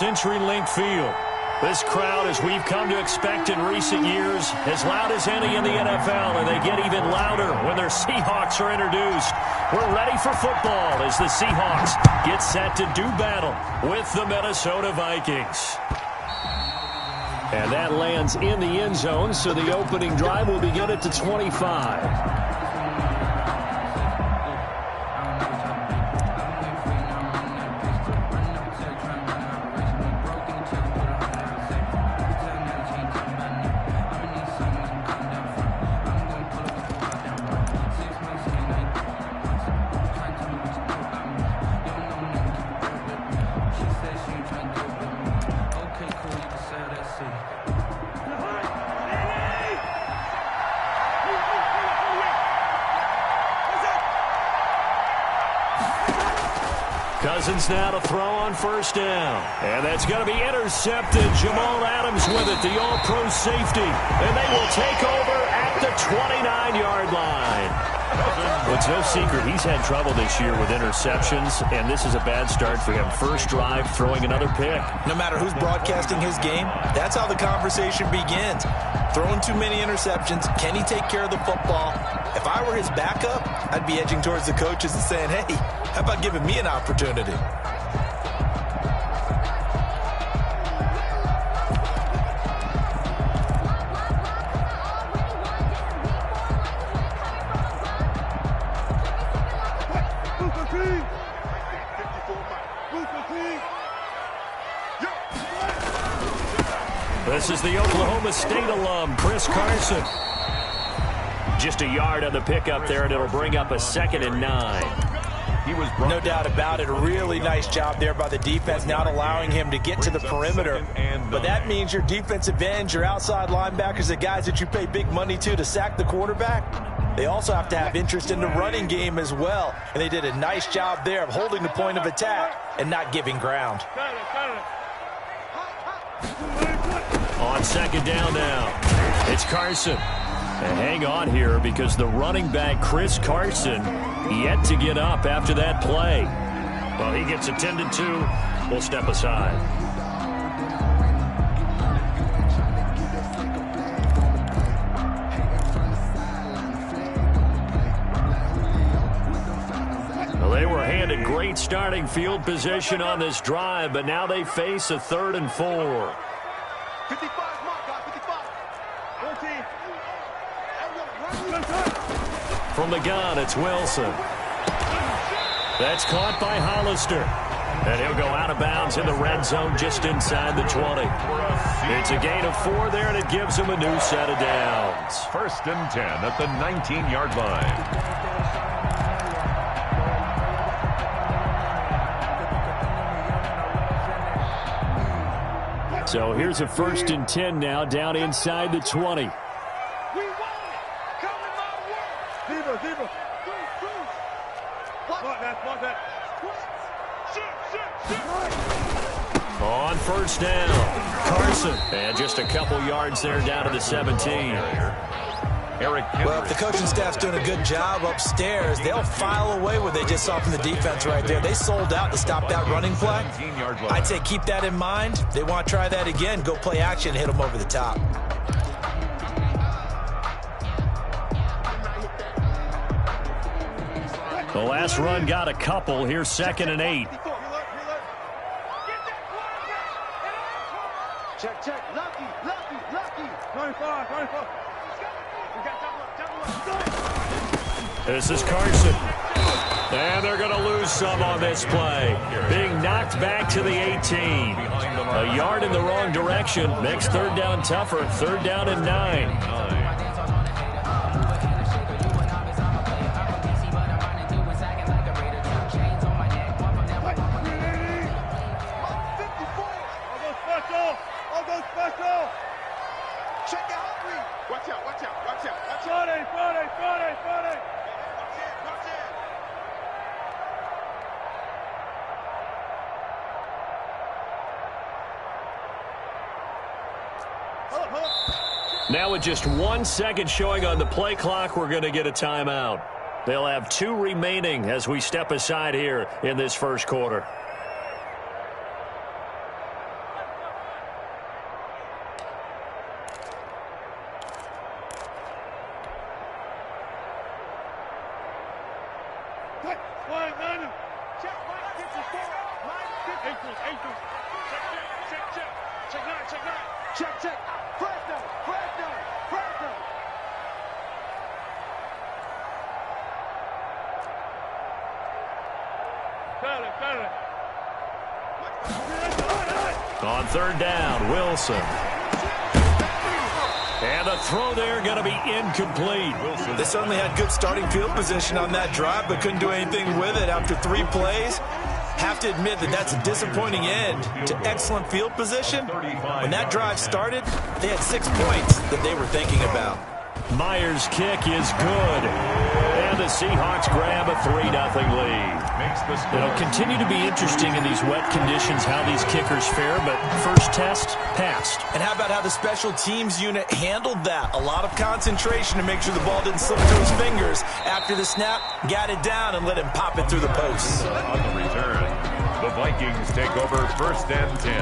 CenturyLink Field. This crowd, as we've come to expect in recent years, as loud as any in the NFL, and they get even louder when their Seahawks are introduced. We're ready for football as the Seahawks get set to do battle with the Minnesota Vikings. And that lands in the end zone, so the opening drive will begin at the 25. Cousins now to throw on first down. And that's going to be intercepted. Jamal Adams with it, the all-pro safety. And they will take over at the 29-yard line. Well, it's no secret he's had trouble this year with interceptions, and this is a bad start for him. First drive, throwing another pick. No matter who's broadcasting his game, that's how the conversation begins. Throwing too many interceptions, can he take care of the football? If I were his backup, I'd be edging towards the coaches and saying, hey, how about giving me an opportunity? This is the Oklahoma State alum, Chris Carson. Just a yard on the pickup there, and it'll bring up a 2nd and 9. No doubt about it. A really nice job there by the defense, not allowing him to get to the perimeter. But that means your defensive ends, your outside linebackers, the guys that you pay big money to sack the quarterback, they also have to have interest in the running game as well. And they did a nice job there of holding the point of attack and not giving ground. On 2nd down now, it's Carson. And hang on here because the running back, Chris Carson, yet to get up after that play. Well, he gets attended to. We'll step aside. Well, they were handed great starting field position on this drive, but now they face a 3rd and 4. 55, mark, guys, 55. 14. From the gun, it's Wilson. That's caught by Hollister. And he'll go out of bounds in the red zone just inside the 20. It's a gain of 4 there, and it gives him a new set of downs. 1st and 10 at the 19-yard line. So here's a 1st and 10 now, down inside the 20. On 1st down, Carson. And just a couple yards there down to the 17. Well, if the coaching staff's doing a good job upstairs, they'll file away what they just saw from the defense right there. They sold out to stop that running play. I'd say keep that in mind. They want to try that again, go play action, hit them over the top. The last run got a couple. Here's 2nd and 8. Check. Lucky. 25. This is Carson. And they're going to lose some on this play. Being knocked back to the 18. A yard in the wrong direction. Makes 3rd down tougher. 3rd down and 9. Now with just 1 second showing on the play clock, we're going to get a timeout. They'll have 2 remaining as we step aside here in this 1st quarter. Check, check. Flag down, flag down, flag down. On third down, Wilson. And the throw there going to be incomplete. They certainly had good starting field position on that drive, but couldn't do anything with it after 3 plays. Have to admit that that's a disappointing end to excellent field position. When that drive started, they had 6 points that they were thinking about. Myers' kick is good. And the Seahawks grab a 3-0 lead. It'll continue to be interesting in these wet conditions how these kickers fare, but first test, passed. And how about how the special teams unit handled that? A lot of concentration to make sure the ball didn't slip through his fingers. After the snap, got it down and let him pop it through the posts. On the return, the Vikings take over 1st and 10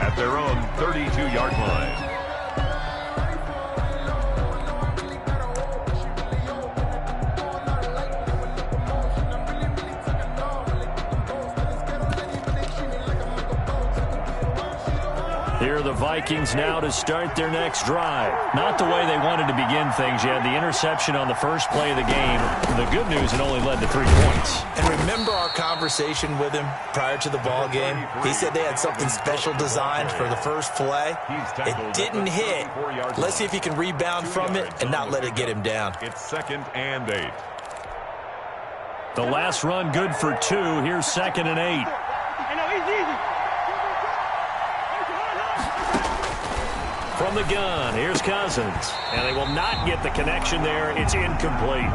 at their own 32-yard line. Here are the Vikings now to start their next drive. Not the way they wanted to begin things. You had the interception on the first play of the game. The good news, it only led to 3 points. And remember our conversation with him prior to the ball game? He said they had something special designed for the first play. It didn't hit. Let's see if he can rebound from it and not let it get him down. It's 2nd and 8. The last run good for 2. Here's 2nd and 8. From the gun, here's Cousins. And they will not get the connection there. It's incomplete.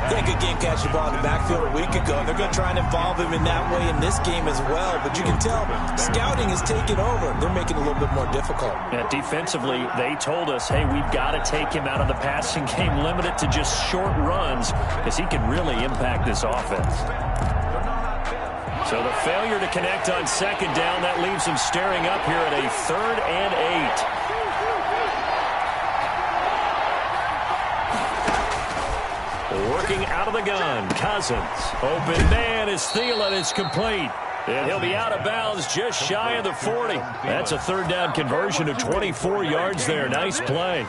They had a good game catching the ball in the backfield a week ago. They're going to try and involve him in that way in this game as well. But you can tell scouting is taking over. They're making it a little bit more difficult. Defensively, they told us, hey, we've got to take him out of the passing game, limit it to just short runs, because he can really impact this offense. So the failure to connect on 2nd down, that leaves him staring up here at a 3rd and 8. Working out of the gun, Cousins. Open man is Thielen. It's complete. And he'll be out of bounds just shy of the 40. That's a 3rd down conversion of 24 yards there. Nice play.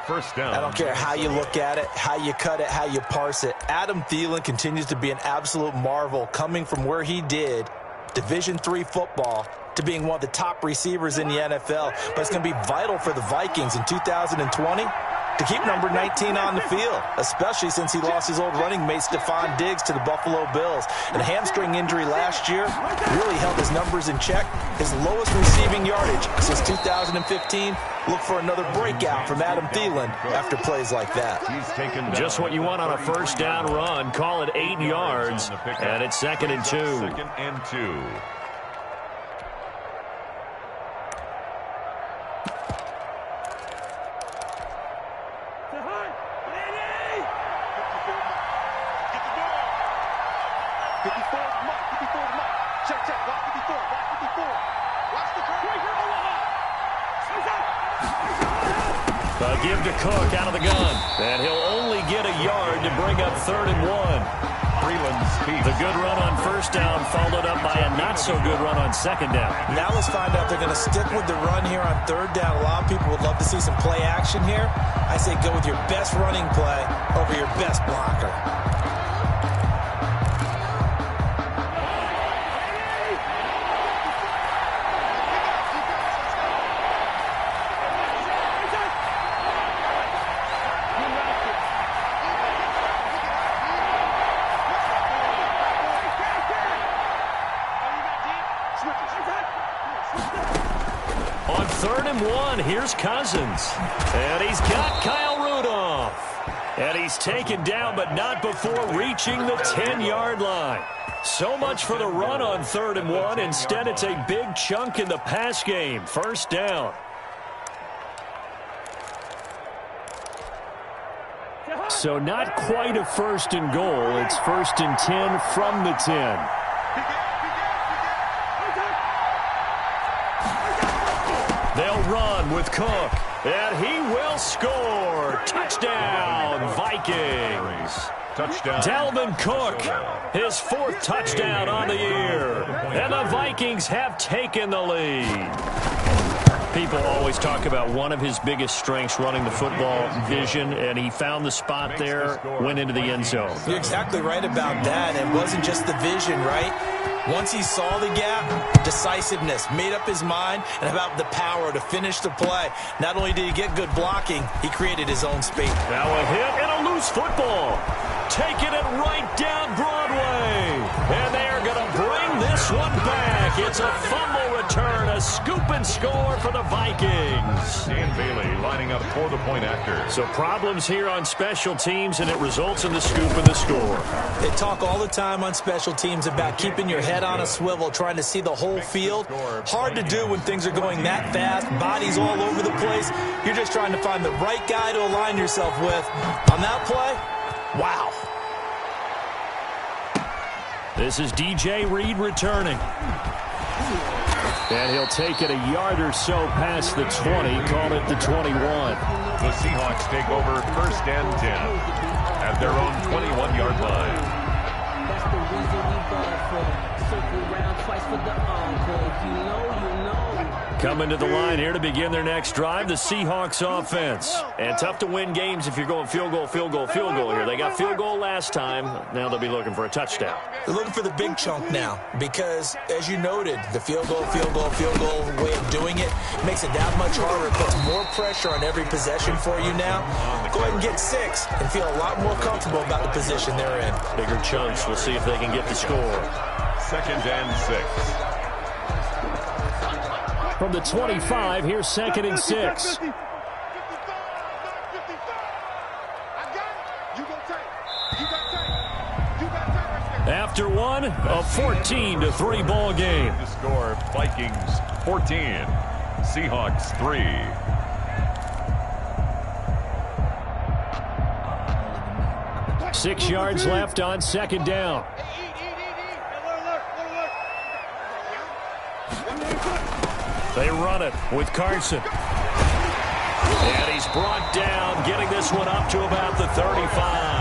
1st down. I don't care how you look at it, how you cut it, how you parse it. Adam Thielen continues to be an absolute marvel coming from where he did, Division III football, to being one of the top receivers in the NFL. But it's going to be vital for the Vikings in 2020 to keep number 19 on the field, especially since he lost his old running mate Stephon Diggs to the Buffalo Bills. And a hamstring injury last year really held his numbers in check. His lowest receiving yardage since 2015. Look for another breakout from Adam Thielen after plays like that. Just what you want on a 1st down run. Call it 8 yards, and it's 2nd and 2. 2nd and 2. Give to Cook out of the gun. And he'll only get a yard to bring up 3rd and 1. The good run on 1st down followed up by a not-so-good run on 2nd down. Now let's find out they're going to stick with the run here on 3rd down. A lot of people would love to see some play action here. I say go with your best running play over your best blocker. On 3rd and 1, here's Cousins. And he's got Kyle Rudolph. And he's taken down, but not before reaching the 10-yard line. So much for the run on 3rd and 1. Instead, it's a big chunk in the pass game. 1st down. So not quite a 1st and goal. It's 1st and 10 from the 10. They'll run with Cook, and he will score. Touchdown, Vikings. Touchdown. Dalvin Cook, his 4th touchdown on the year. And the Vikings have taken the lead. People always talk about one of his biggest strengths, running the football, vision, and he found the spot there, went into the end zone. You're exactly right about that. It wasn't just the vision, right? Once he saw the gap, decisiveness, made up his mind, and about the power to finish the play. Not only did he get good blocking, he created his own space. Now a hit and a loose football. Taking it right down Broadway. And they are going to bring this one back. It's a fumble return, a scoop and score for the Vikings. Dan Bailey lining up for the point after. So problems here on special teams, and it results in the scoop and the score. They talk all the time on special teams about keeping your head on a swivel, trying to see the whole field. Hard to do when things are going that fast, bodies all over the place. You're just trying to find the right guy to align yourself with. On that play, wow. This is DJ Reed returning. And he'll take it a yard or so past the 20, call it the 21. The Seahawks take over 1st and 10 at their own 21-yard line. That's the reason we ball for. Circle round twice for the encore. If you know, you know. Coming to the line here to begin their next drive, the Seahawks offense. And tough to win games if you're going field goal, field goal, field goal here. They got field goal last time. Now they'll be looking for a touchdown. They're looking for the big chunk now because, as you noted, the field goal way of doing it makes it that much harder. It puts more pressure on every possession for you now. Go ahead and get 6 and feel a lot more comfortable about the position they're in. Bigger chunks. We'll see if they can get the score. 2nd and 6. From the 25, here's 2nd and 6. After one, a 14-3 ball game. The score, Vikings 14, Seahawks 3. Six yards left on 2nd down. They run it with Carson. And he's brought down, getting this one up to about the 35.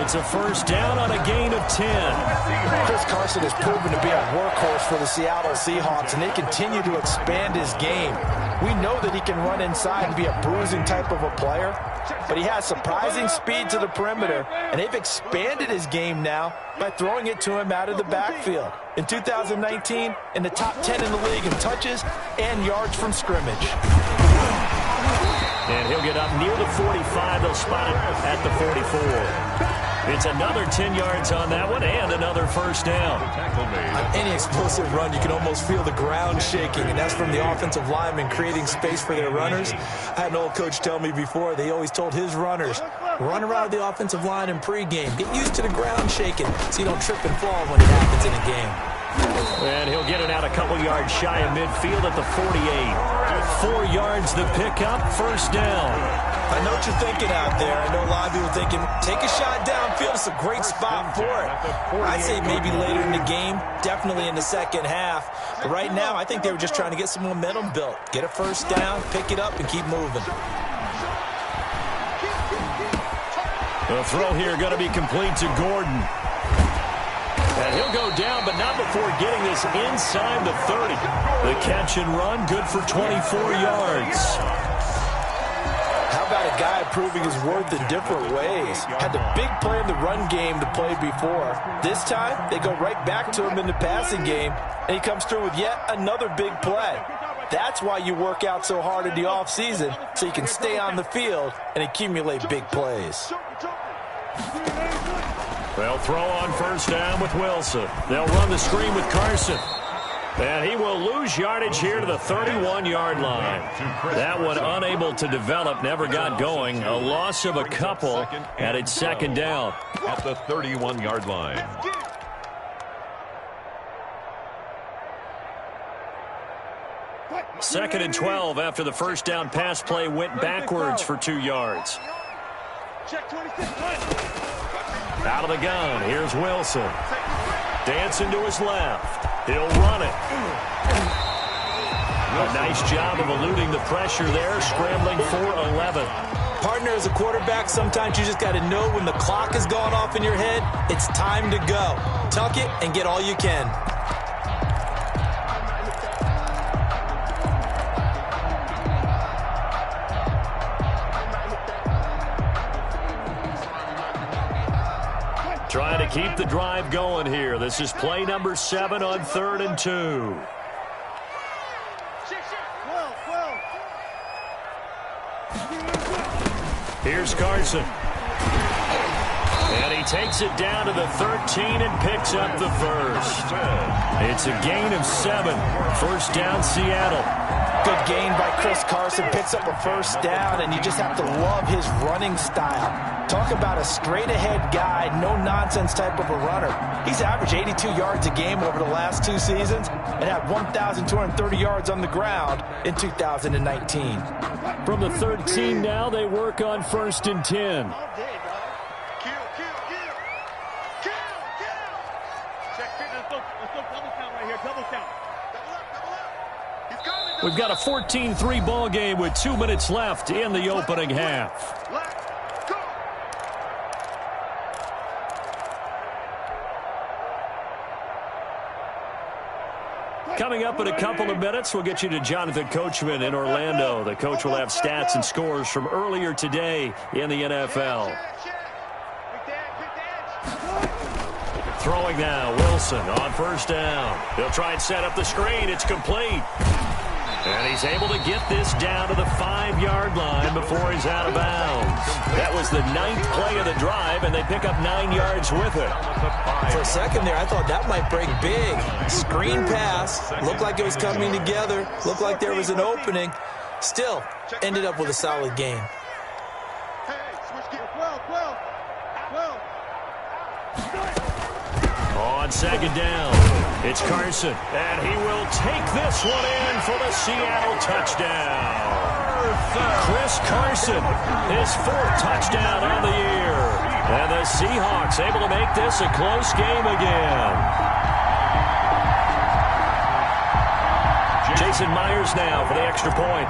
It's a 1st down on a gain of 10. Chris Carson has proven to be a workhorse for the Seattle Seahawks, and they continue to expand his game. We know that he can run inside and be a bruising type of a player, but he has surprising speed to the perimeter, and they've expanded his game now by throwing it to him out of the backfield. In 2019, in the top 10 in the league in touches and yards from scrimmage. And he'll get up near the 45. They'll spot it at the 44. It's another 10 yards on that one and another 1st down. On any explosive run, you can almost feel the ground shaking, and that's from the offensive linemen creating space for their runners. I had an old coach tell me before, they always told his runners, run around the offensive line in pregame. Get used to the ground shaking so you don't trip and fall when it happens in a game. And he'll get it out a couple yards shy of midfield at the 48. 4 yards the pickup, 1st down. I know what you're thinking out there. I know a lot of people thinking, take a shot downfield. It's a great spot for it. I'd say maybe later in the game, definitely in the 2nd half. But right now, I think they were just trying to get some momentum built. Get a 1st down, pick it up, and keep moving. The throw here going to be complete to Gordon. And he'll go down, but not before getting this inside the 30. The catch and run, good for 24 yards. How about a guy proving his worth in different ways? Had the big play in the run game to play before. This time, they go right back to him in the passing game, and he comes through with yet another big play. That's why you work out so hard in the offseason, so you can stay on the field and accumulate big plays. They'll throw on 1st down with Wilson. They'll run the screen with Carson. And he will lose yardage here to the 31-yard line. That one unable to develop, never got going. A loss of a couple, and it's 2nd down. At the 31-yard line. Second and 12 after the 1st down pass play went backwards for 2 yards. Out of the gun, here's Wilson. Dancing to his left. He'll run it. A nice job of eluding the pressure there, scrambling for 11. Partner, as a quarterback, sometimes you just got to know when the clock has gone off in your head, it's time to go. Tuck it and get all you can. Trying to keep the drive going here. This is play number 7 on 3rd and 2. Here's Carson. And he takes it down to the 13 and picks up the first. It's a gain of 7. First down, Seattle. Good gain by Chris Carson. Picks up a first down, and you just have to love his running style. Talk about a straight-ahead guy, no-nonsense type of a runner. He's averaged 82 yards a game over the last 2 seasons and had 1,230 yards on the ground in 2019. From the 13 now, they work on 1st and 10. We've got a 14-3 ball game with 2 minutes left in the opening half. Coming up in a couple of minutes, we'll get you to Jonathan Coachman in Orlando. The coach will have stats and scores from earlier today in the NFL. Throwing now, Wilson on 1st down. He'll try and set up the screen. It's complete. And he's able to get this down to the 5-yard line before he's out of bounds. That was the 9th play of the drive, and they pick up 9 yards with it. For a second there, I thought that might break big. Screen pass. Looked like it was coming together. Looked like there was an opening. Still, ended up with a solid game. On 2nd down, it's Carson, and he will take this one in for the Seattle touchdown. Chris Carson, his 4th touchdown on the year. And the Seahawks able to make this a close game again. Jason Myers now for the extra point.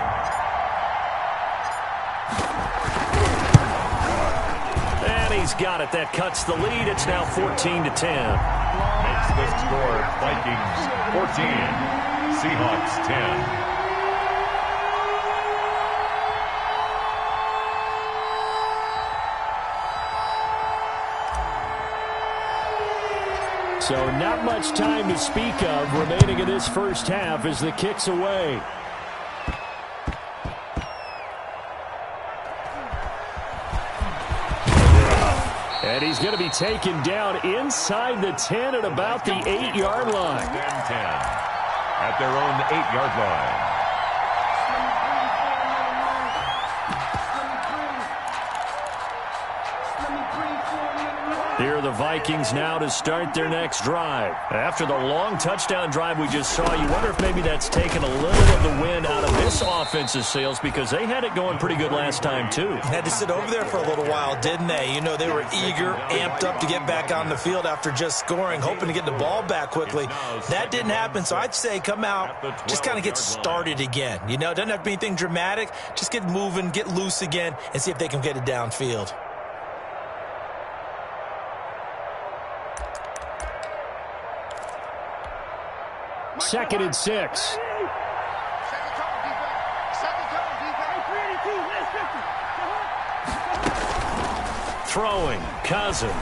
And he's got it. That cuts the lead. It's now 14-10. Makes the score Vikings 14, Seahawks 10. So not much time to speak of remaining in this first half as the kick's away. And he's going to be taken down inside the 10 at about the 8-yard line. 10 at their own 8-yard line. Here are the Vikings now to start their next drive. After the long touchdown drive we just saw, you wonder if maybe that's taken a little of the wind out of this offensive sails because they had it going pretty good last time too. Had to sit over there for a little while, didn't they? You know, they were eager, amped up to get back on the field after just scoring, hoping to get the ball back quickly. That didn't happen, so I'd say come out, just kind of get started again. You know, it doesn't have to be anything dramatic. Just get moving, get loose again, and see if they can get it downfield. Second and 6. Throwing, Cousins.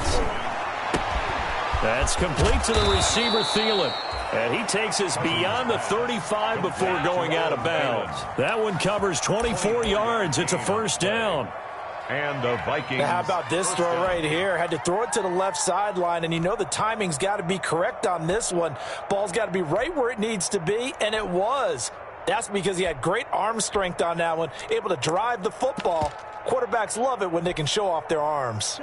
That's complete to the receiver, Thielen. And he takes us beyond the 35 before going out of bounds. That one covers 24 yards. It's a first down. And the Vikings. How about this throw right here? Had to throw it to the left sideline, and you know the timing's got to be correct on this one. Ball's got to be right where it needs to be, and it was. That's because he had great arm strength on that one, able to drive the football. Quarterbacks love it when they can show off their arms.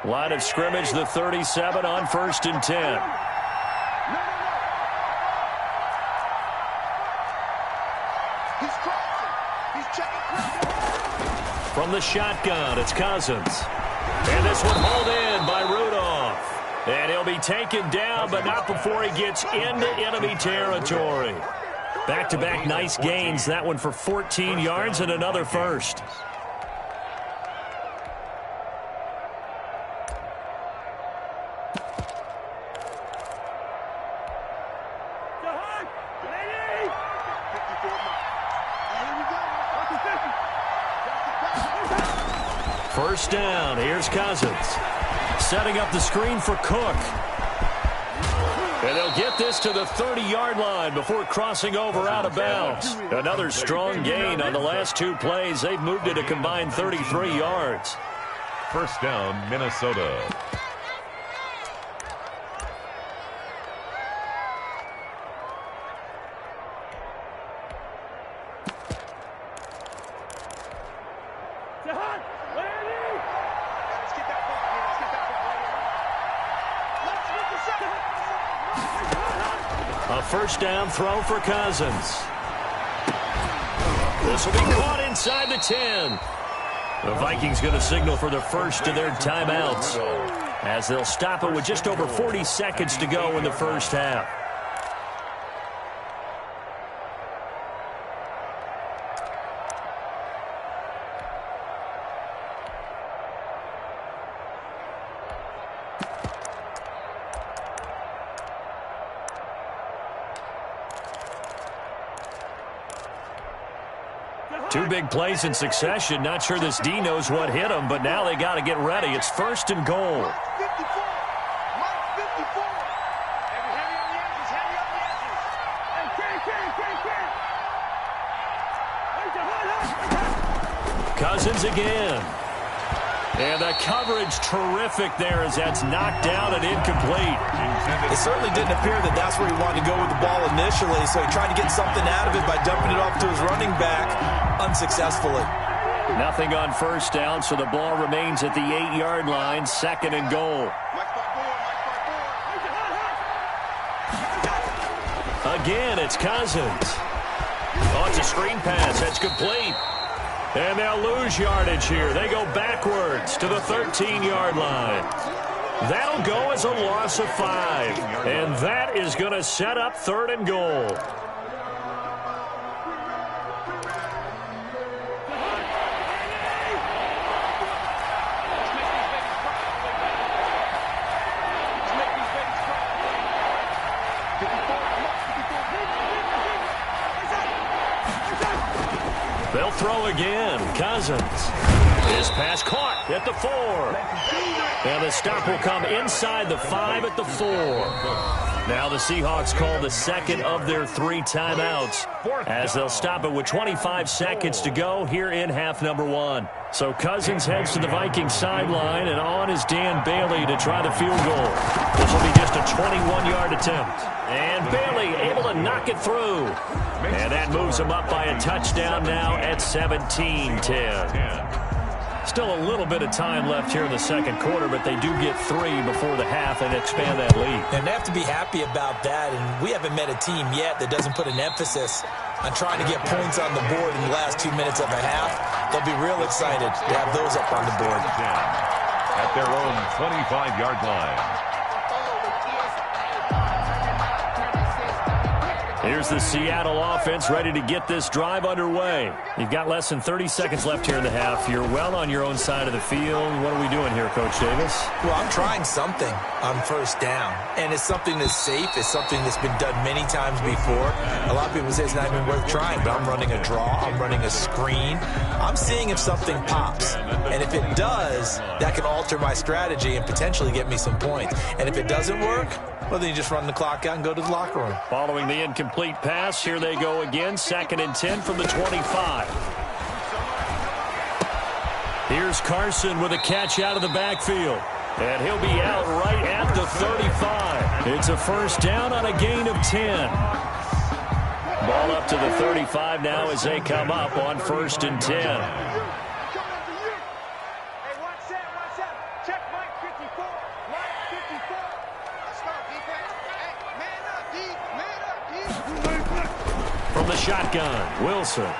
Line of scrimmage, the 37 on 1st and 10. From the shotgun, it's Cousins. And this one hauled in by Rudolph. And he'll be taken down, but not before he gets into enemy territory. Back-to-back nice gains. That one for 14 yards and another first. First down. Here's Cousins. Setting up the screen for Cook. And they'll get this to the 30-yard line before crossing over out of bounds. Another strong gain on the last two plays. They've moved it a combined 33 yards. First down, Minnesota. A first down throw for Cousins. This will be caught inside the 10. The Vikings going to signal for the first of their timeouts as they'll stop it with just over 40 seconds to go in the first half. Two big plays in succession. Not sure this D knows what hit him, but now they got to get ready. It's first and goal. Cousins again. And the coverage terrific there as that's knocked down and incomplete. It certainly didn't appear that that's where he wanted to go with the ball initially, so he tried to get something out of it by dumping it off to his running back unsuccessfully. Nothing on first down, so the ball remains at the 8-yard line, second and goal. Again, it's Cousins. Oh, it's a screen pass. That's complete. And they'll lose yardage here. They go backwards to the 13-yard line. That'll go as a loss of 5. And that is going to set up third and goal. They'll throw again. Cousins. His pass caught at the 4. And the stop will come inside the 5 at the 4. Now the Seahawks call the second of their 3 timeouts as they'll stop it with 25 seconds to go here in half number 1. So Cousins heads to the Vikings sideline, and on is Dan Bailey to try the field goal. This will be just a 21-yard attempt. And Bailey able to knock it through. And that moves him up by a touchdown now at 17-10. Still a little bit of time left here in the second quarter, but they do get 3 before the half and expand that lead. And they have to be happy about that, and we haven't met a team yet that doesn't put an emphasis on trying to get points on the board in the last 2 minutes of a half. They'll be real excited to have those up on the board. At their own 25-yard line. Here's the Seattle offense ready to get this drive underway. You've got less than 30 seconds left here in the half. You're well on your own side of the field. What are we doing here, Coach Davis? Well, I'm trying something on first down, and it's something that's safe. It's something that's been done many times before. A lot of people say it's not even worth trying, but I'm running a draw. I'm running a screen. I'm seeing if something pops, and if it does, that can alter my strategy and potentially get me some points. And if it doesn't work, well, then you just run the clock out and go to the locker room. Following the incomplete pass, here they go again. 2nd and 10 from the 25. Here's Carson with a catch out of the backfield. And he'll be out right at the 35. It's a first down on a gain of 10. Ball up to the 35 now as they come up on 1st and 10. From the shotgun, Wilson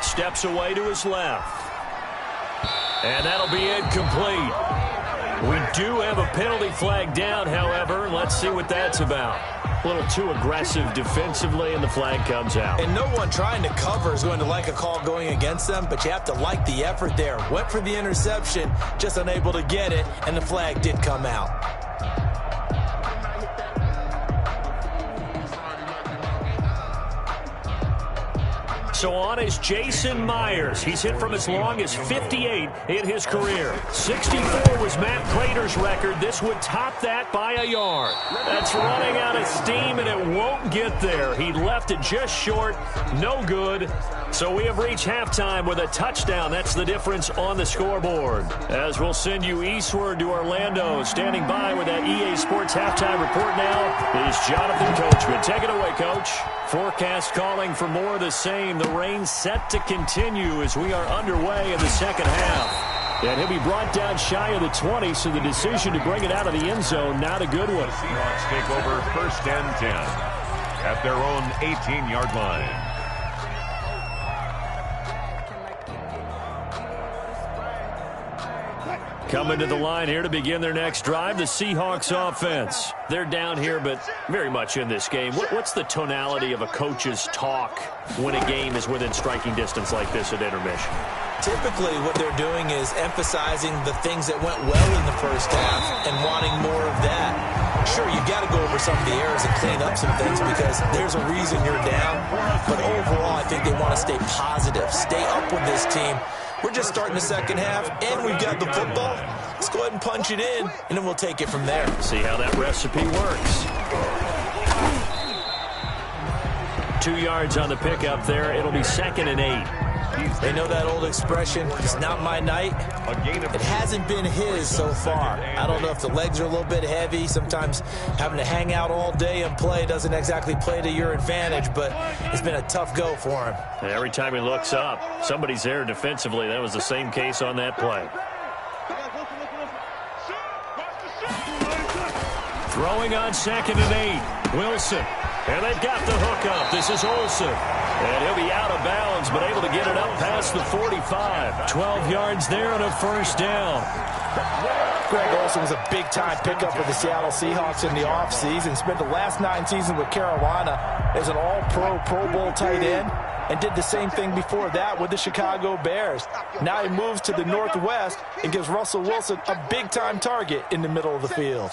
steps away to his left. And that'll be incomplete. We do have a penalty flag down, however. Let's see what that's about. A little too aggressive defensively, and the flag comes out. And no one trying to cover is going to like a call going against them, but you have to like the effort there. Went for the interception, just unable to get it, and the flag did come out. So on is Jason Myers. He's hit from as long as 58 in his career. 64 was Matt Prater's record. This would top that by a yard. That's running out of steam, and it won't get there. He left it just short. No good. So we have reached halftime with a touchdown. That's the difference on the scoreboard. As we'll send you eastward to Orlando. Standing by with that EA Sports halftime report now is Jonathan Coachman. Take it away, Coach. Forecast calling for more of the same. The rain set to continue as we are underway in the second half. And he'll be brought down shy of the 20, so the decision to bring it out of the end zone, not a good one. The Seahawks take over 1st and 10 at their own 18-yard line. Coming to the line here to begin their next drive, the Seahawks offense. They're down here, but very much in this game. What's the tonality of a coach's talk when a game is within striking distance like this at intermission? Typically, what they're doing is emphasizing the things that went well in the first half and wanting more of that. Sure, you've got to go over some of the errors and clean up some things because there's a reason you're down. But overall, I think they want to stay positive, stay up with this team. We're just starting the second half, and we've got the football. Let's go ahead and punch it in, and then we'll take it from there. See how that recipe works. 2 yards on the pickup there. It'll be 2nd and 8. They know that old expression, it's not my night. It hasn't been his so far. I don't know if the legs are a little bit heavy. Sometimes having to hang out all day and play doesn't exactly play to your advantage, but it's been a tough go for him. And every time he looks up, somebody's there defensively. That was the same case on that play. Throwing on 2nd and 8. Wilson. And they've got the hook up. This is Olsen. And he'll be out of bounds, but able to get it up past the 45. 12 yards there and a first down. Greg Olsen was a big-time pickup for the Seattle Seahawks in the offseason. Spent the last 9 seasons with Carolina as an all-pro, Pro Bowl tight end, and did the same thing before that with the Chicago Bears. Now he moves to the Northwest and gives Russell Wilson a big-time target in the middle of the field.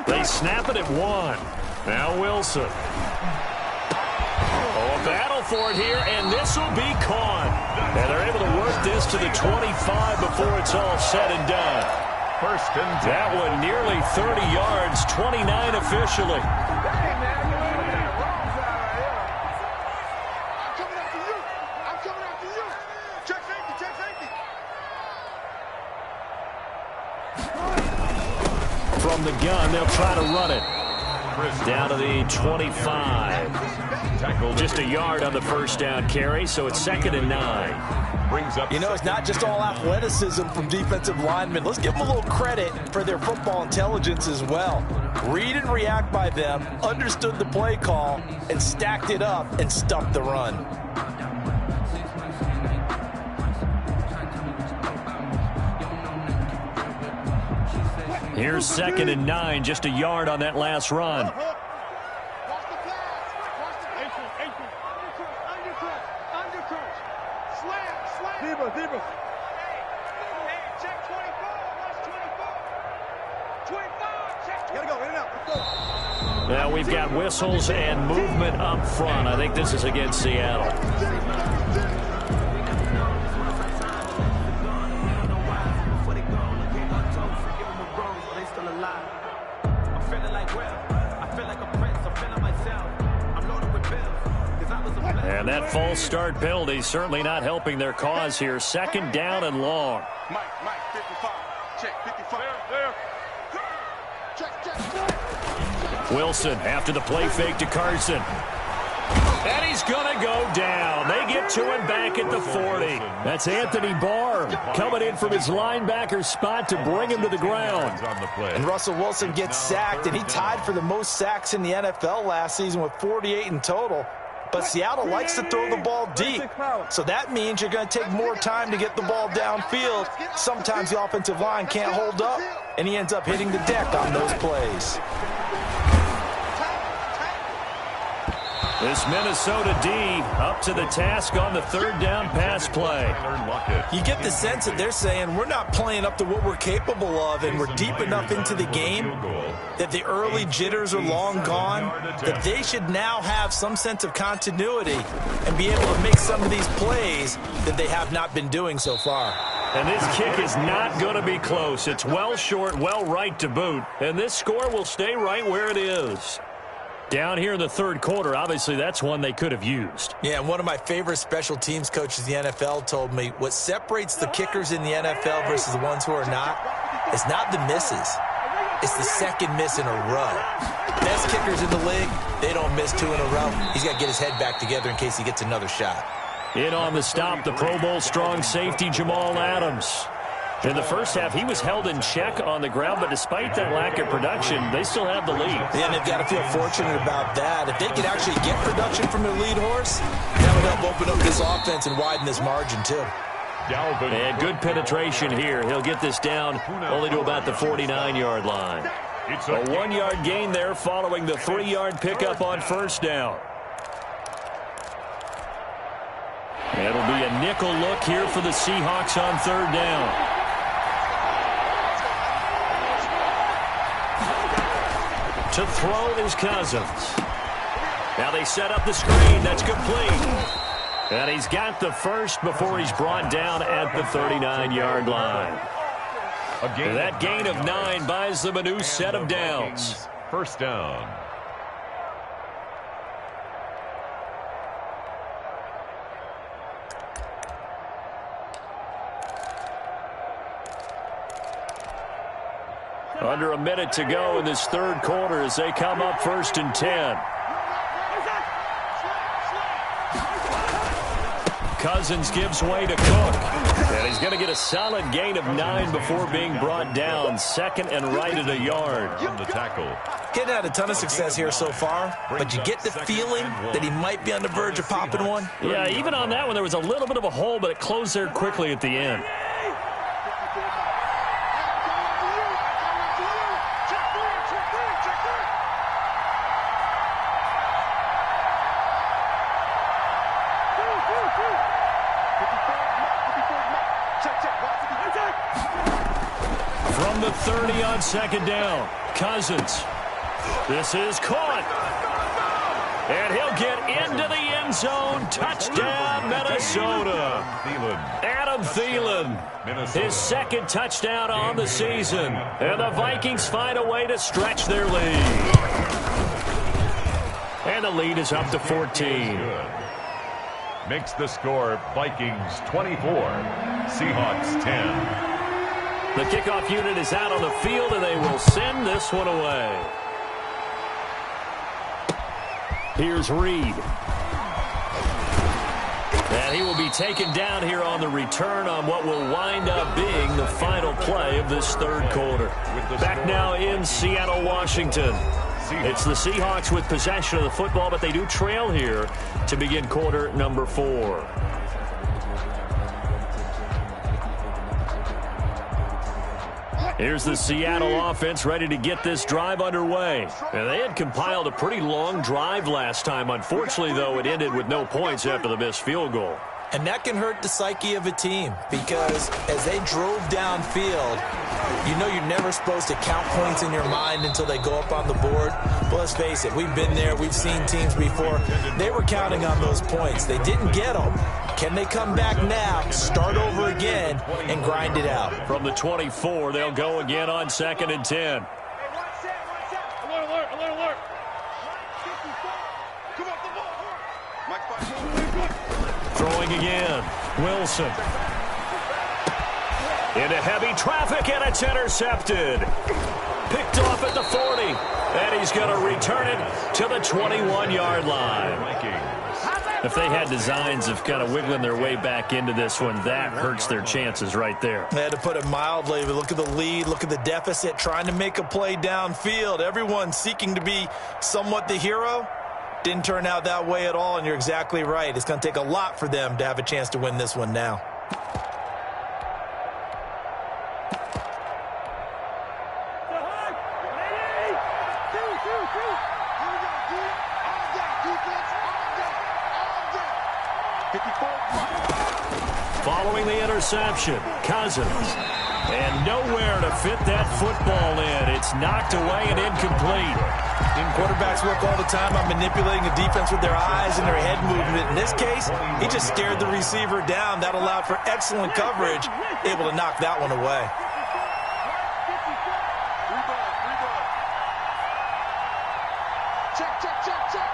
They snap it at 1. Now Wilson. Oh, a battle for it here, and this will be caught. And they're able to work this to the 25 before it's all said and done. 1st and 10. That one nearly 30 yards, 29 officially. From the gun, they'll try to run it. Down to the 25. Just a yard on the first down carry, so it's 2nd and 9. Brings up. You know, it's not just all athleticism from defensive linemen. Let's give them a little credit for their football intelligence as well. Read and react by them, understood the play call, and stacked it up and stuffed the run. Here's 2nd and 9, just a yard on that last run. Now we've got whistles and movement up front. I think this is against Seattle. And that false start penalty certainly not helping their cause here. 2nd down and long. Mike, 55. Check, 55. There. Check. Wilson after the play fake to Carson. And he's going to go down. They get to him back at the 40. That's Anthony Barr coming in from his linebacker spot to bring him to the ground. And Russell Wilson gets sacked, and he tied for the most sacks in the NFL last season with 48 in total. But Seattle likes to throw the ball deep. So that means you're going to take more time to get the ball downfield. Sometimes the offensive line can't hold up, and he ends up hitting the deck on those plays. This Minnesota D up to the task on the third down pass play. You get the sense that they're saying we're not playing up to what we're capable of, and we're deep enough into the game that the early jitters are long gone, that they should now have some sense of continuity and be able to make some of these plays that they have not been doing so far. And this kick is not going to be close. It's well short, well right to boot, and this score will stay right where it is. Down here in the third quarter, obviously that's one they could have used. Yeah, and one of my favorite special teams coaches in the NFL told me what separates the kickers in the NFL versus the ones who are not is not the misses. It's the second miss in a row. Best kickers in the league, they don't miss 2 in a row. He's got to get his head back together in case he gets another shot. In on the stop, the Pro Bowl strong safety Jamal Adams. In the first half, he was held in check on the ground, but despite that lack of production, they still have the lead. Yeah, and they've got to feel fortunate about that. If they could actually get production from their lead horse, that would help open up this offense and widen this margin, too. And good penetration here. He'll get this down only to about the 49-yard line. A 1-yard gain there following the 3-yard pickup on first down. It'll be a nickel look here for the Seahawks on third down. To throw is Cousins. Now they set up the screen. That's complete. And he's got the first before he's brought down at the 39-yard line. That gain of 9 buys them a new set of downs. First down. Under a minute to go in this third quarter as they come up 1st and 10. Cousins gives way to Cook. And he's going to get a solid gain of 9 before being brought down. Second and right at a yard. On the tackle. Getting had a ton of success here so far, but you get the feeling that he might be on the verge of popping one. Yeah, even on that one, there was a little bit of a hole, but it closed there quickly at the end. From the 30 on second down, Cousins. This is caught. And he'll get into the end zone. Touchdown, Minnesota. Adam Thielen, his second touchdown on the season. And the Vikings find a way to stretch their lead. And the lead is up to 14. Makes the score Vikings 24, Seahawks 10. The kickoff unit is out on the field, and they will send this one away. Here's Reed. And he will be taken down here on the return on what will wind up being the final play of this third quarter. Back now in Seattle, Washington. It's the Seahawks with possession of the football, but they do trail here to begin quarter number 4. Here's the Seattle offense ready to get this drive underway. And they had compiled a pretty long drive last time. Unfortunately, though, it ended with no points after the missed field goal. And that can hurt the psyche of a team because as they drove downfield, you know you're never supposed to count points in your mind until they go up on the board. But let's face it, we've been there. We've seen teams before. They were counting on those points. They didn't get them. Can they come back now, start over again, and grind it out? From the 24, they'll go again on 2nd and 10. Alert. Throwing again. Wilson. Into heavy traffic, and it's intercepted. Picked off at the 40. And he's going to return it to the 21-yard line. If they had designs of kind of wiggling their way back into this one, that hurts their chances right there. They had to put it mildly, but look at the lead, look at the deficit, trying to make a play downfield. Everyone seeking to be somewhat the hero. Didn't turn out that way at all, and you're exactly right. It's going to take a lot for them to have a chance to win this one now. throwing the interception. Cousins. And nowhere to fit that football in. It's knocked away and incomplete. Quarterbacks work all the time on manipulating the defense with their eyes and their head movement. In this case, he just stared the receiver down. That allowed for excellent coverage, able to knock that one away. Check, check, check, check.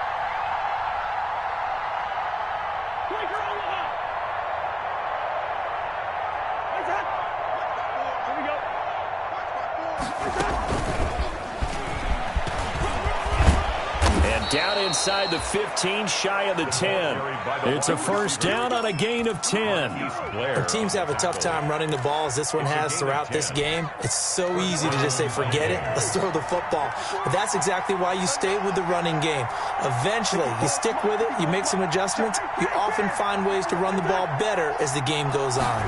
And down inside the 15, shy of the 10. It's a first down on a gain of 10. When teams have a tough time running the ball, as this one has throughout this game, it's so easy to just say, forget it, let's throw the football. But that's exactly why you stay with the running game. Eventually, you stick with it, you make some adjustments, you often find ways to run the ball better as the game goes on.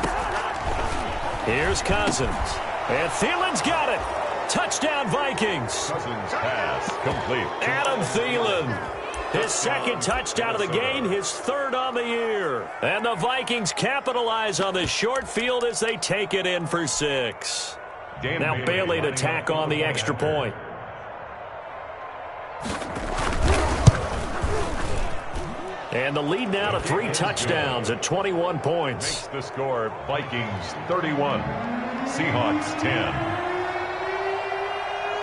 Here's Cousins. And Thielen's got it. Touchdown, Vikings. Cousins pass complete. Adam Thielen. His second touchdown of the game, his third on the year. And the Vikings capitalize on the short field as they take it in for 6. Now Bailey to tack on the extra point. And the lead now to 3 touchdowns at 21 points. Makes the score Vikings 31, Seahawks 10.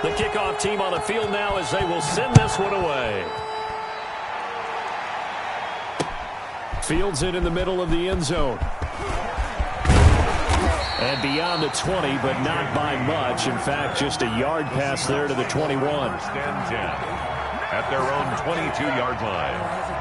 The kickoff team on the field now as they will send this one away. Fields it in the middle of the end zone. And beyond the 20, but not by much. In fact, just a yard pass there to the 21. First and 10 at their own 22-yard line.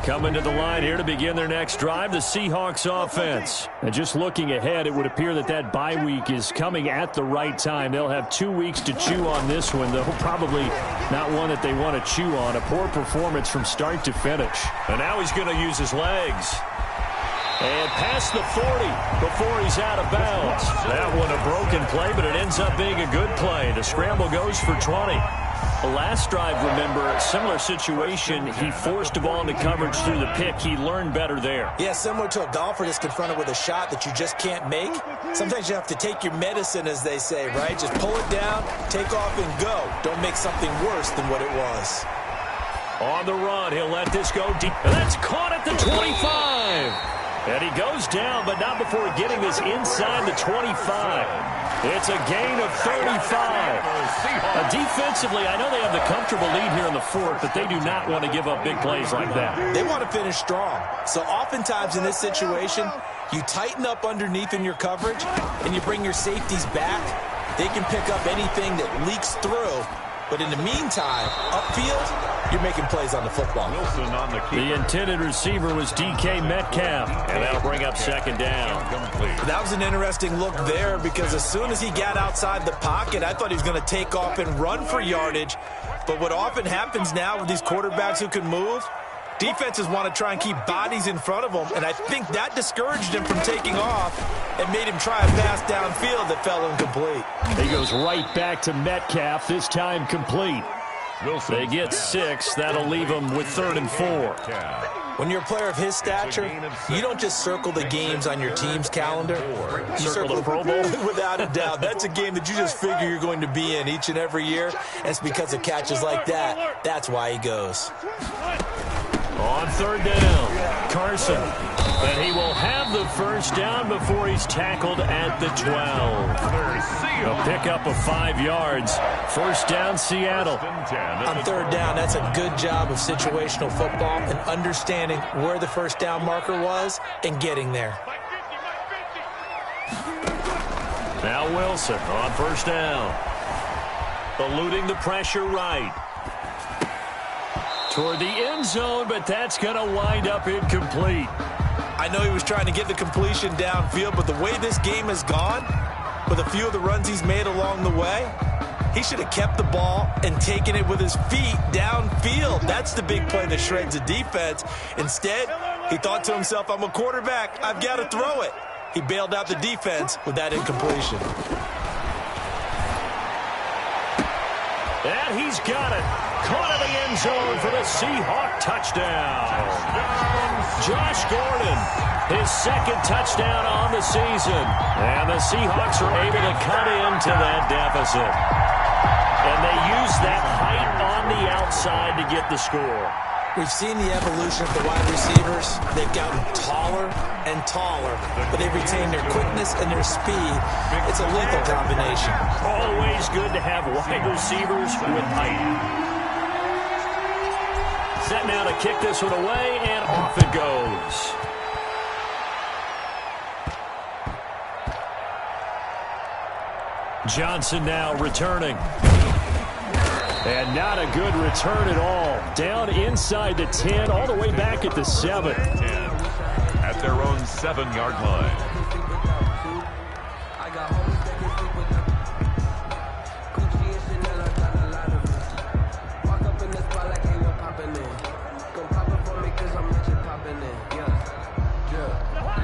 Coming to the line here to begin their next drive, the Seahawks offense. And just looking ahead, it would appear that that bye week is coming at the right time. They'll have 2 weeks to chew on this one, though probably not one that they want to chew on. A poor performance from start to finish. And now he's going to use his legs. And past the 40 before he's out of bounds. That one a broken play, but it ends up being a good play. The scramble goes for 20. The last drive, remember, similar situation. He forced the ball into coverage through the pick. He learned better there. Yeah, similar to a golfer that's confronted with a shot that you just can't make. Sometimes you have to take your medicine, as they say, right? Just pull it down, take off, and go. Don't make something worse than what it was. On the run, he'll let this go deep. And that's caught at the 25. And he goes down, but not before getting this inside the 25. It's a gain of 35. Defensively, I know they have the comfortable lead here in the fourth, but they do not want to give up big plays like that. They want to finish strong. So oftentimes in this situation, you tighten up underneath in your coverage, and you bring your safeties back. They can pick up anything that leaks through. But in the meantime, upfield, you're making plays on the football. Wilson on the keeper. The intended receiver was DK Metcalf, and that'll bring up second down. That was an interesting look there because as soon as he got outside the pocket, I thought he was going to take off and run for yardage. But what often happens now with these quarterbacks who can move, defenses want to try and keep bodies in front of them, and I think that discouraged him from taking off and made him try a pass downfield that fell incomplete. He goes right back to Metcalf, this time complete. Wilson. They get 6. That'll leave them with 3rd and 4. When you're a player of his stature, you don't just circle the games on your team's calendar. You Circle the Pro Bowl? Without a doubt. That's a game that you just figure you're going to be in each and every year. And it's because of catches like that. That's why he goes. On 3rd down, Carson. And he will have the first down before he's tackled at the 12. A pickup of 5 yards. First down, Seattle. On 3rd down, that's a good job of situational football and understanding where the first down marker was and getting there. Now Wilson on 1st down. Eluding the pressure right. Toward the end zone, but that's going to wind up incomplete. I know he was trying to get the completion downfield, but the way this game has gone, with a few of the runs he's made along the way, he should have kept the ball and taken it with his feet downfield. That's the big play that shreds the defense. Instead, He thought to himself, I'm a quarterback. I've got to throw it. He bailed out the defense with that incompletion. And he's got it. Caught in the end zone for the Seahawk touchdown. Josh Gordon, his second touchdown on the season. And the Seahawks are able to cut into that deficit. And they use that height on the outside to get the score. We've seen the evolution of the wide receivers. They've gotten taller and taller, but they've retained their quickness and their speed. It's a lethal combination. Always good to have wide receivers with height. Set now to kick this one away, and off it goes. Johnson now returning. And not a good return at all. Down inside the 10, all the way back at the 7. 10 at their own 7-yard line.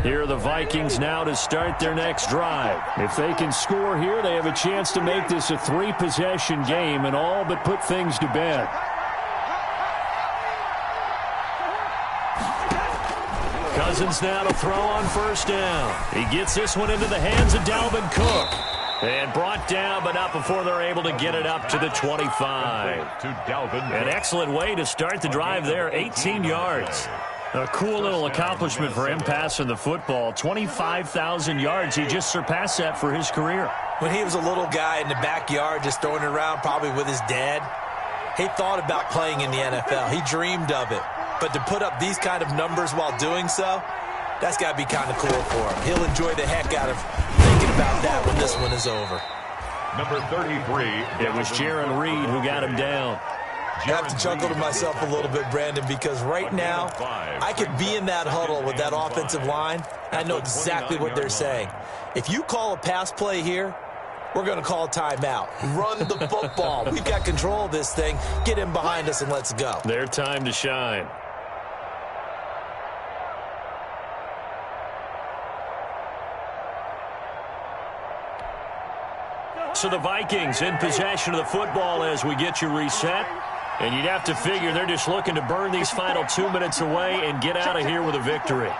Here are the Vikings now to start their next drive. If they can score here, they have a chance to make this a 3-possession game and all but put things to bed. Cousins now to throw on first down. He gets this one into the hands of Dalvin Cook. And brought down, but not before they're able to get it up to the 25. To Dalvin. An excellent way to start the drive there, 18 yards. A cool little accomplishment for him passing the football. 25,000 yards. He just surpassed that for his career. When he was a little guy in the backyard just throwing it around probably with his dad, he thought about playing in the NFL. He dreamed of it. But to put up these kind of numbers while doing so, that's got to be kind of cool for him. He'll enjoy the heck out of thinking about that when this one is over. Number 33. It was Jaron Reed who got him down. I have to chuckle to myself a little bit, Brandon, because right now I could be in that huddle with that offensive line, and I know exactly what they're saying. If you call a pass play here, we're going to call a timeout. Run the football. We've got control of this thing. Get him behind us and let's go. Their time to shine. So the Vikings in possession of the football as we get you reset. And you'd have to figure they're just looking to burn these final 2 minutes away and get out of here with a victory.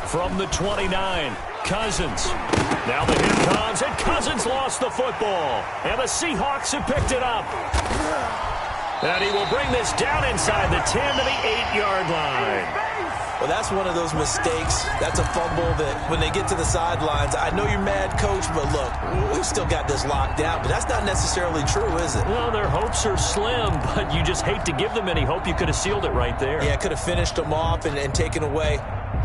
From the 29, Cousins. Now the hit comes, and Cousins lost the football. And the Seahawks have picked it up. And he will bring this down inside the 10 to the 8-yard line. Well, that's one of those mistakes. That's a fumble that when they get to the sidelines, I know you're mad, Coach, but look, we've still got this locked down. But that's not necessarily true, is it? Well, their hopes are slim, but you just hate to give them any hope. You could have sealed it right there. Yeah, could have finished them off and taken away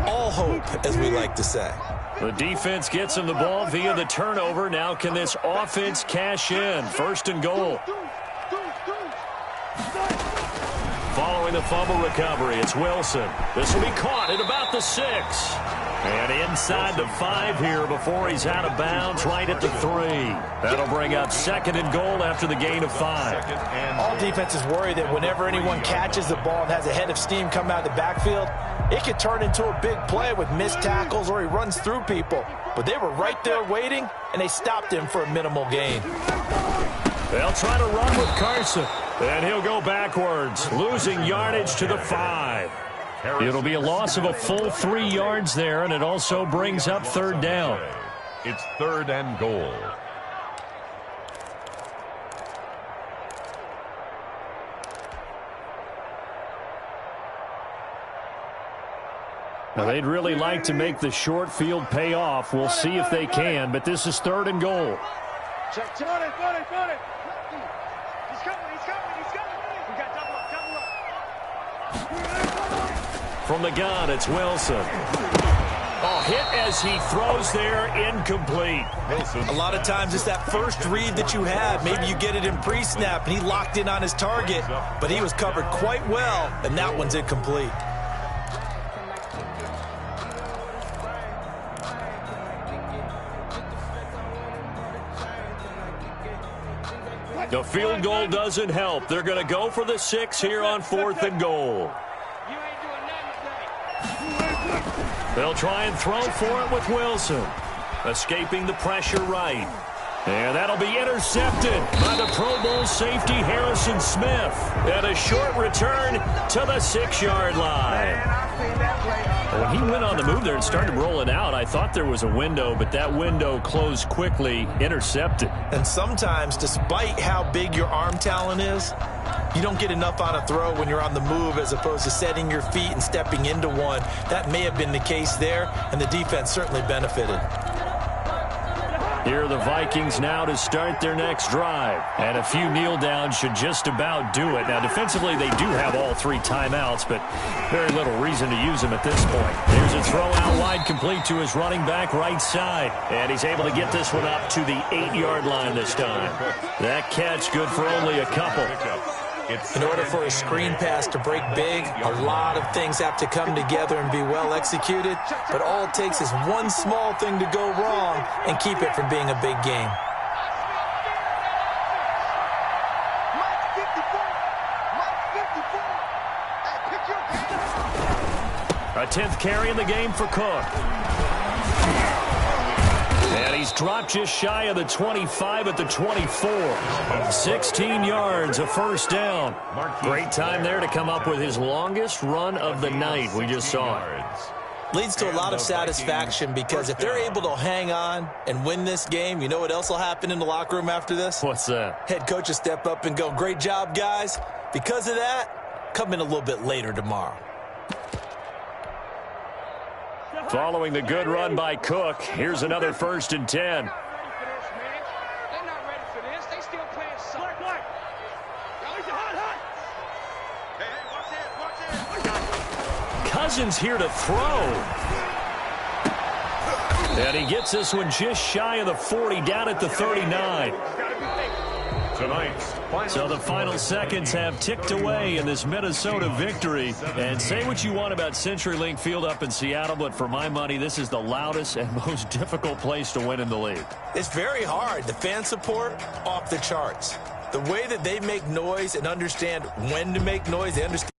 all hope, as we like to say. The defense gets him the ball via the turnover. Now can this offense cash in? 1st and goal. Following the fumble recovery, it's Wilson. This will be caught at about the 6. And inside the 5 here before he's out of bounds, right at the 3. That'll bring up 2nd and goal after the gain of 5. All defenses worry that whenever anyone catches the ball and has a head of steam come out of the backfield, it could turn into a big play with missed tackles or he runs through people. But they were right there waiting, and they stopped him for a minimal gain. They'll try to run with Carson. And he'll go backwards, losing yardage to the 5. It'll be a loss of a full 3 yards there, and it also brings up 3rd down. It's 3rd and goal. Now, they'd really like to make the short field pay off. We'll see if they can, but this is 3rd and goal. Check. Got it. He's coming. We got double up. From the gun, it's Wilson. Oh, hit as he throws there, incomplete. A lot of times it's that first read that you have. Maybe you get it in pre-snap, and he locked in on his target, but he was covered quite well, and that one's incomplete. The field goal doesn't help. They're going to go for the 6 here on 4th and goal. They'll try and throw for it with Wilson. Escaping the pressure right. And that'll be intercepted by the Pro Bowl safety Harrison Smith. And a short return to the 6-yard line. When he went on the move there and started rolling out, I thought there was a window, but that window closed quickly, intercepted. And sometimes, despite how big your arm talent is, you don't get enough on a throw when you're on the move as opposed to setting your feet and stepping into one. That may have been the case there, and the defense certainly benefited. Here are the Vikings now to start their next drive. And a few kneel downs should just about do it. Now, defensively, they do have all 3 timeouts, but very little reason to use them at this point. Here's a throw out wide, complete to his running back right side. And he's able to get this one up to the 8-yard line this time. That catch good for only a couple. In order for a screen pass to break big, a lot of things have to come together and be well executed, but all it takes is one small thing to go wrong and keep it from being a big game. A 10th carry in the game for Cook. And he's dropped just shy of the 25 at the 24. 16 yards, a first down. Great time there to come up with his longest run of the night. We just saw it. Leads to a lot of satisfaction because if they're able to hang on and win this game, you know what else will happen in the locker room after this? What's that? Head coach will step up and go, great job, guys. Because of that, come in a little bit later tomorrow. Following the good run by Cook, here's another 1st and 10. Cousins here to throw. And he gets this one just shy of the 40, down at the 39. So the final seconds have ticked away in this Minnesota victory. And say what you want about CenturyLink Field up in Seattle, but for my money, this is the loudest and most difficult place to win in the league. It's very hard. The fan support, off the charts. The way that they make noise and understand when to make noise, they understand.